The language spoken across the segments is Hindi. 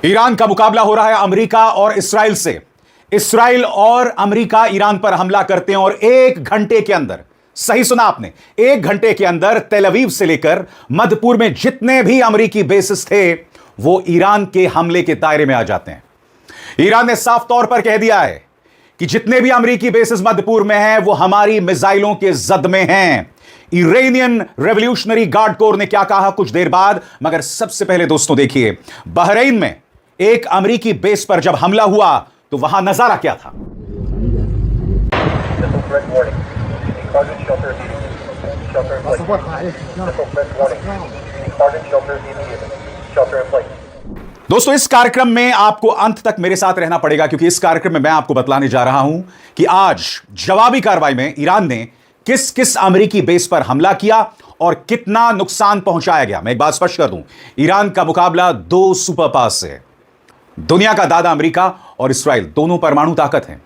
ईरान का मुकाबला हो रहा है अमेरिका और इसराइल से। इसराइल और अमेरिका ईरान पर हमला करते हैं और 1 घंटे के अंदर, सही सुना आपने, 1 घंटे के अंदर तेल अवीव से लेकर मध्यपूर्व में जितने भी अमेरिकी बेसिस थे वो ईरान के हमले के दायरे में आ जाते हैं। ईरान ने साफ तौर पर कह दिया है कि जितने भी अमेरिकी बेसिस मध्यपूर्व में हैं वो हमारी मिसाइलों के जद में हैं। इरानियन रेवोल्यूशनरी गार्ड कोर ने क्या कहा कुछ देर बाद, मगर सबसे पहले दोस्तों देखिए बहरीन में एक अमेरिकी बेस पर जब हमला हुआ तो वहां नजारा क्या था। दोस्तों इस कार्यक्रम में आपको अंत तक मेरे साथ रहना पड़ेगा क्योंकि इस कार्यक्रम में मैं आपको बतलाने जा रहा हूं कि आज जवाबी कार्रवाई में ईरान ने किस किस अमेरिकी बेस पर हमला किया और कितना नुकसान पहुंचाया गया। मैं एक बात स्पष्ट कर दूं, ईरान का मुकाबला 2 सुपर पावर से है। दुनिया का दादा अमेरिका और इसराइल दोनों परमाणु ताकत हैं।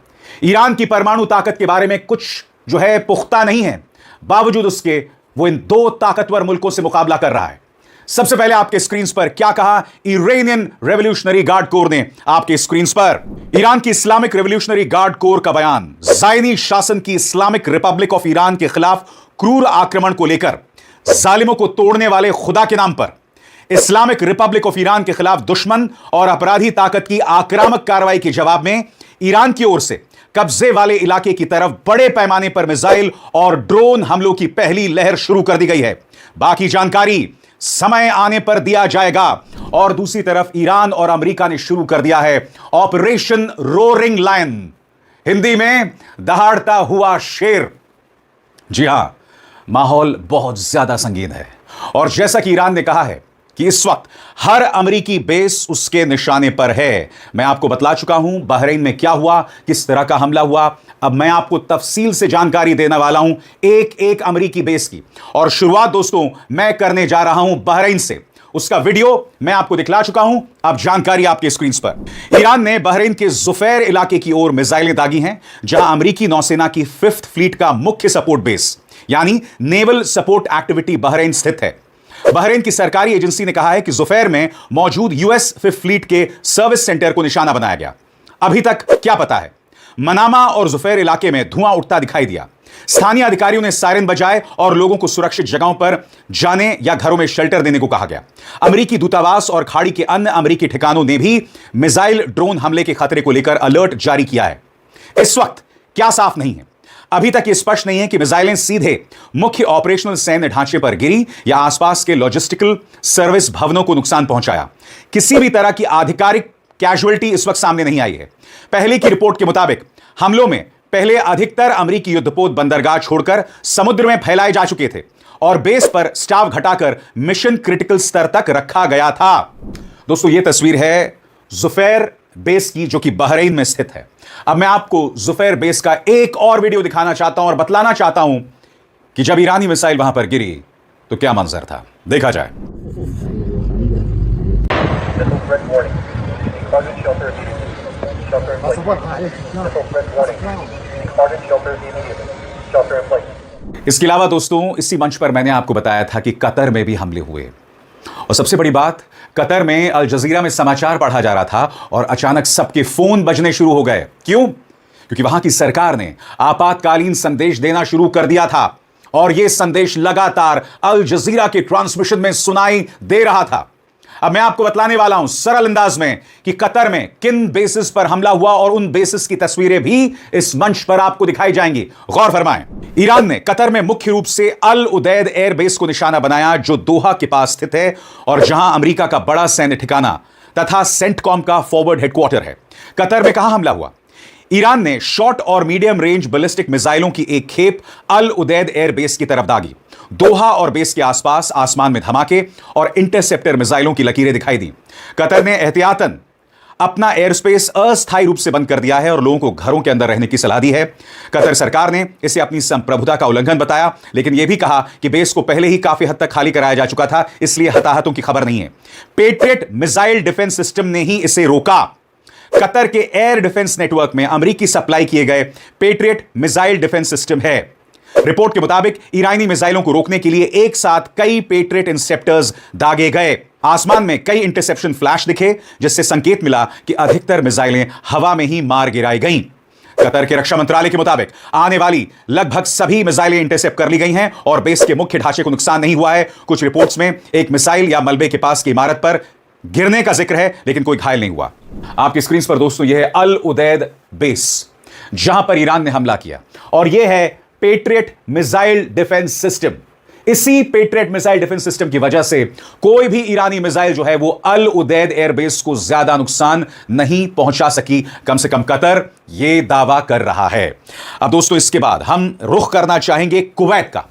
ईरान की परमाणु ताकत के बारे में कुछ जो है पुख्ता नहीं है, बावजूद उसके वो इन 2 ताकतवर मुल्कों से मुकाबला कर रहा है। सबसे पहले आपके स्क्रीन पर क्या कहा इरानियन रेवोल्यूशनरी गार्ड कोर ने, आपके स्क्रीन पर ईरान की इस्लामिक रेवोल्यूशनरी गार्ड कोर का बयान। ज़ायनी शासन की इस्लामिक रिपब्लिक ऑफ ईरान के खिलाफ क्रूर आक्रमण को लेकर जालिमों को तोड़ने वाले खुदा के नाम पर इस्लामिक रिपब्लिक ऑफ ईरान के खिलाफ दुश्मन और अपराधी ताकत की आक्रामक कार्रवाई के जवाब में ईरान की ओर से कब्जे वाले इलाके की तरफ बड़े पैमाने पर मिसाइल और ड्रोन हमलों की पहली लहर शुरू कर दी गई है। बाकी जानकारी समय आने पर दिया जाएगा। और दूसरी तरफ ईरान और अमेरिका ने शुरू कर दिया है ऑपरेशन रोरिंग लायन, हिंदी में दहाड़ता हुआ शेर। जी हां, माहौल बहुत ज्यादा संगीन है और जैसा कि ईरान ने कहा है कि इस वक्त हर अमेरिकी बेस उसके निशाने पर है। मैं आपको बतला चुका हूं बहरीन में क्या हुआ, किस तरह का हमला हुआ। अब मैं आपको तफसील से जानकारी देने वाला हूं एक एक अमेरिकी बेस की। और शुरुआत दोस्तों मैं करने जा रहा हूं बहरीन से। उसका वीडियो मैं आपको दिखला चुका हूं, अब जानकारी आपके स्क्रीन पर। ईरान ने बहरीन के जुफैर इलाके की ओर मिसाइलें दागी हैं, जहां अमेरिकी नौसेना की 5th फ्लीट का मुख्य सपोर्ट बेस यानी नेवल सपोर्ट एक्टिविटी बहरीन स्थित है। बहरीन की सरकारी एजेंसी ने कहा है कि जुफैर में मौजूद यूएस 5th फ्लीट के सर्विस सेंटर को निशाना बनाया गया। अभी तक क्या पता है, मनामा और जुफैर इलाके में धुआं उठता दिखाई दिया। स्थानीय अधिकारियों ने सायरन बजाए और लोगों को सुरक्षित जगहों पर जाने या घरों में शेल्टर देने को कहा गया। अमेरिकी दूतावास और खाड़ी के अन्य अमेरिकी ठिकानों ने भी मिसाइल ड्रोन हमले के खतरे को लेकर अलर्ट जारी किया है। इस वक्त क्या साफ नहीं है, अभी तक यह स्पष्ट नहीं है कि मिसाइलें सीधे मुख्य ऑपरेशनल सैन्य ढांचे पर गिरी या आसपास के लॉजिस्टिकल सर्विस भवनों को नुकसान पहुंचाया। किसी भी तरह की आधिकारिक कैजुअल्टी इस वक्त सामने नहीं आई है। पहले की रिपोर्ट के मुताबिक हमलों में पहले अधिकतर अमेरिकी युद्धपोत बंदरगाह छोड़कर समुद्र में फैलाए जा चुके थे और बेस पर स्टाफ घटाकर मिशन क्रिटिकल स्तर तक रखा गया था। दोस्तों यह तस्वीर है जुफैर बेस की जो कि बहरीन में स्थित है। अब मैं आपको जुफैर बेस का एक और वीडियो दिखाना चाहता हूं और बतलाना चाहता हूं कि जब ईरानी मिसाइल वहां पर गिरी तो क्या मंजर था, देखा जाए। इसके अलावा दोस्तों इसी मंच पर मैंने आपको बताया था कि कतर में भी हमले हुए और सबसे बड़ी बात, कतर में अल जजीरा में समाचार पढ़ा जा रहा था और अचानक सबके फोन बजने शुरू हो गए। क्यों? क्योंकि वहां की सरकार ने आपातकालीन संदेश देना शुरू कर दिया था और यह संदेश लगातार अल जजीरा के ट्रांसमिशन में सुनाई दे रहा था। अब मैं आपको बतलाने वाला हूं सरल अंदाज में कि कतर में किन बेसिस पर हमला हुआ और उन बेसिस की तस्वीरें भी इस मंच पर आपको दिखाई जाएंगी। गौर फरमाएं, ईरान ने कतर में मुख्य रूप से अल उदैद एयरबेस को निशाना बनाया जो दोहा के पास स्थित है और जहां अमेरिका का बड़ा सैन्य ठिकाना तथा सेंटकॉम का फॉरवर्ड हेडक्वार्टर है। कतर में कहां हमला हुआ? ईरान ने शॉर्ट और मीडियम रेंज बैलिस्टिक मिसाइलों की एक खेप अल उदैद एयरबेस की तरफ दागी। दोहा और बेस के आसपास आसमान में धमाके और इंटरसेप्टर मिसाइलों की लकीरें दिखाई दी। कतर ने एहतियातन अपना एयर स्पेस अस्थायी रूप से बंद कर दिया है और लोगों को घरों के अंदर रहने की सलाह दी है। कतर सरकार ने इसे अपनी संप्रभुता का उल्लंघन बताया, लेकिन यह भी कहा कि बेस को पहले ही काफी हद तक खाली कराया जा चुका था, इसलिए हताहतों की खबर नहीं है। पेट्रियट मिसाइल डिफेंस सिस्टम ने ही इसे रोका। कतर के एयर डिफेंस नेटवर्क में अमेरिकी सप्लाई किए गए पेट्रियट मिसाइल डिफेंस सिस्टम है। रिपोर्ट के मुताबिक ईरानी मिसाइलों को रोकने के लिए एक साथ कई पेट्रियट इंटरसेप्टर्स दागे गए। आसमान में कई इंटरसेप्शन फ्लैश दिखे, जिससे संकेत मिला कि अधिकतर मिसाइलें हवा में ही मार गिराई गईं। कतर के रक्षा मंत्रालय के मुताबिक आने वाली लगभग सभी मिसाइलें इंटरसेप्ट कर ली गई हैं और बेस के मुख्य ढांचे को नुकसान नहीं हुआ है। कुछ रिपोर्ट्स में एक मिसाइल या मलबे के पास की इमारत पर गिरने का जिक्र है, लेकिन कोई घायल नहीं हुआ। आपकी स्क्रीन पर दोस्तों यह है अल उदैद बेस, जहां पर ईरान ने हमला किया, और यह है पेट्रियट मिसाइल डिफेंस सिस्टम। इसी पेट्रियट मिसाइल डिफेंस सिस्टम की वजह से कोई भी ईरानी मिसाइल जो है वो अल उदैद एयरबेस को ज्यादा नुकसान नहीं पहुंचा सकी, कम से कम कतर यह दावा कर रहा है। अब दोस्तों इसके बाद हम रुख करना चाहेंगे कुवैत का।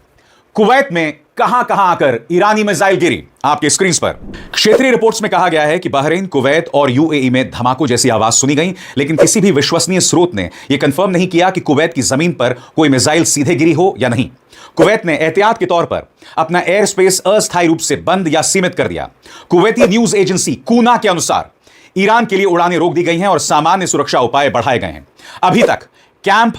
कुवैत में कहां कहां आकर ईरानी मिसाइल गिरी, आपके स्क्रीन पर। क्षेत्रीय रिपोर्ट्स में कहा गया है कि बहरीन, कुवैत और यूएई में धमाकों जैसी आवाज सुनी गई, लेकिन किसी भी विश्वसनीय स्रोत ने यह कंफर्म नहीं किया कि कुवैत की जमीन पर कोई मिसाइल सीधे गिरी हो या नहीं। कुवैत ने एहतियात के तौर पर अपना एयर स्पेस अस्थायी रूप से बंद या सीमित कर दिया। कुवैती न्यूज एजेंसी कूना के अनुसार ईरान के लिए उड़ानें रोक दी गई हैं और सामान्य सुरक्षा उपाय बढ़ाए गए हैं। अभी तक कैंप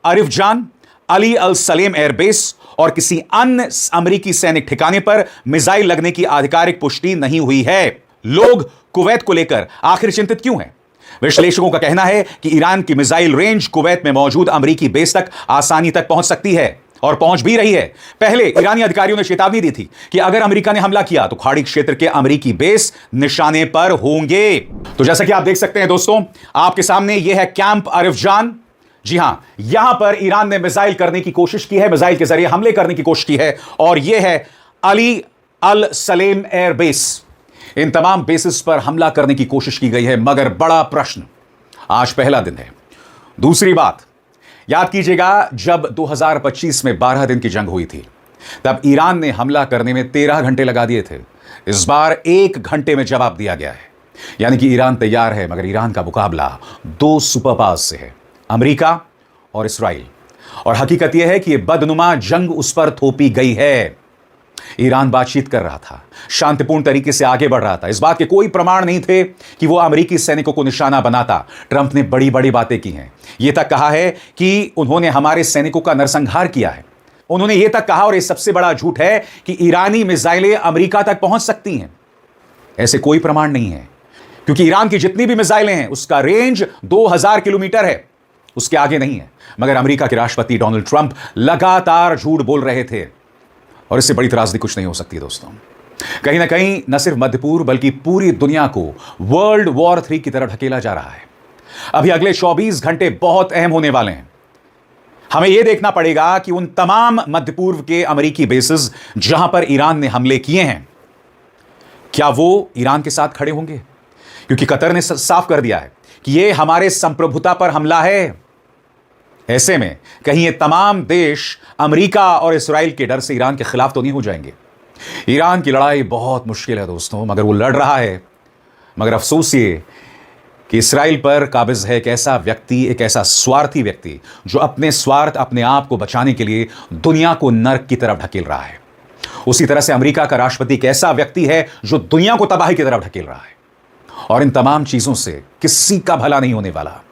अरिफजान, अली अल सलेम एयरबेस और किसी अन्य अमेरिकी सैनिक ठिकाने पर मिसाइल लगने की आधिकारिक पुष्टि नहीं हुई है। लोग कुवैत को लेकर आखिर चिंतित क्यों हैं? विश्लेषकों का कहना है कि ईरान की मिसाइल रेंज कुवैत में मौजूद अमेरिकी बेस तक आसानी तक पहुंच सकती है और पहुंच भी रही है। पहले ईरानी अधिकारियों ने चेतावनी दी थी कि अगर अमेरिका ने हमला किया तो खाड़ी क्षेत्र के अमेरिकी बेस निशाने पर होंगे। तो जैसा कि आप देख सकते हैं दोस्तों, आपके सामने यह है कैंप अरिफजान। जी हां, यहां पर ईरान ने मिसाइल करने की कोशिश की है, मिसाइल के जरिए हमले करने की कोशिश की है, और यह है अली अल सलेम एयरबेस। इन तमाम बेसिस पर हमला करने की कोशिश की गई है, मगर बड़ा प्रश्न, आज पहला दिन है। दूसरी बात, याद कीजिएगा जब 2025 में 12 दिन की जंग हुई थी, तब ईरान ने हमला करने में 13 घंटे लगा दिए थे। इस बार 1 घंटे में जवाब दिया गया है। यानी कि ईरान तैयार है, मगर ईरान का मुकाबला 2 सुपर पावर्स से है, अमेरिका और इस्राइल। और हकीकत यह है कि यह बदनुमा जंग उस पर थोपी गई है। ईरान बातचीत कर रहा था, शांतिपूर्ण तरीके से आगे बढ़ रहा था। इस बात के कोई प्रमाण नहीं थे कि वो अमेरिकी सैनिकों को निशाना बनाता। ट्रंप ने बड़ी बड़ी बातें की हैं। यह तक कहा है कि उन्होंने हमारे सैनिकों का नरसंहार किया है। उन्होंने यह तक कहा, और यह सबसे बड़ा झूठ है, कि ईरानी मिसाइलें अमेरिका तक पहुंच सकती हैं। ऐसे कोई प्रमाण नहीं है, क्योंकि ईरान की जितनी भी मिसाइलें हैं उसका रेंज 2000 किलोमीटर है, उसके आगे नहीं है। मगर अमेरिका के राष्ट्रपति डोनाल्ड ट्रंप लगातार झूठ बोल रहे थे, और इससे बड़ी त्रासदी कुछ नहीं हो सकती दोस्तों। कहीं ना कहीं न सिर्फ मध्य पूर्व बल्कि पूरी दुनिया को वर्ल्ड वॉर 3 की तरफ ढकेला जा रहा है। अभी अगले 24 घंटे बहुत अहम होने वाले हैं। हमें यह देखना पड़ेगा कि उन तमाम मध्य पूर्व के अमेरिकी बेसिस जहां पर ईरान ने हमले किए हैं, क्या वो ईरान के साथ खड़े होंगे? क्योंकि कतर ने साफ कर दिया है कि यह हमारे संप्रभुता पर हमला है। ऐसे में कहीं ये तमाम देश अमेरिका और इस्राइल के डर से ईरान के खिलाफ तो नहीं हो जाएंगे। ईरान की लड़ाई बहुत मुश्किल है दोस्तों, मगर वो लड़ रहा है। मगर अफसोस ये कि इस्राइल पर काबिज है एक ऐसा व्यक्ति, एक ऐसा स्वार्थी व्यक्ति, जो अपने स्वार्थ, अपने आप को बचाने के लिए दुनिया को नर्क की तरफ ढकेल रहा है। उसी तरह से अमेरिका का राष्ट्रपति एक ऐसा व्यक्ति है जो दुनिया को तबाही की तरफ ढकेल रहा है। और इन तमाम चीजों से किसी का भला नहीं होने वाला।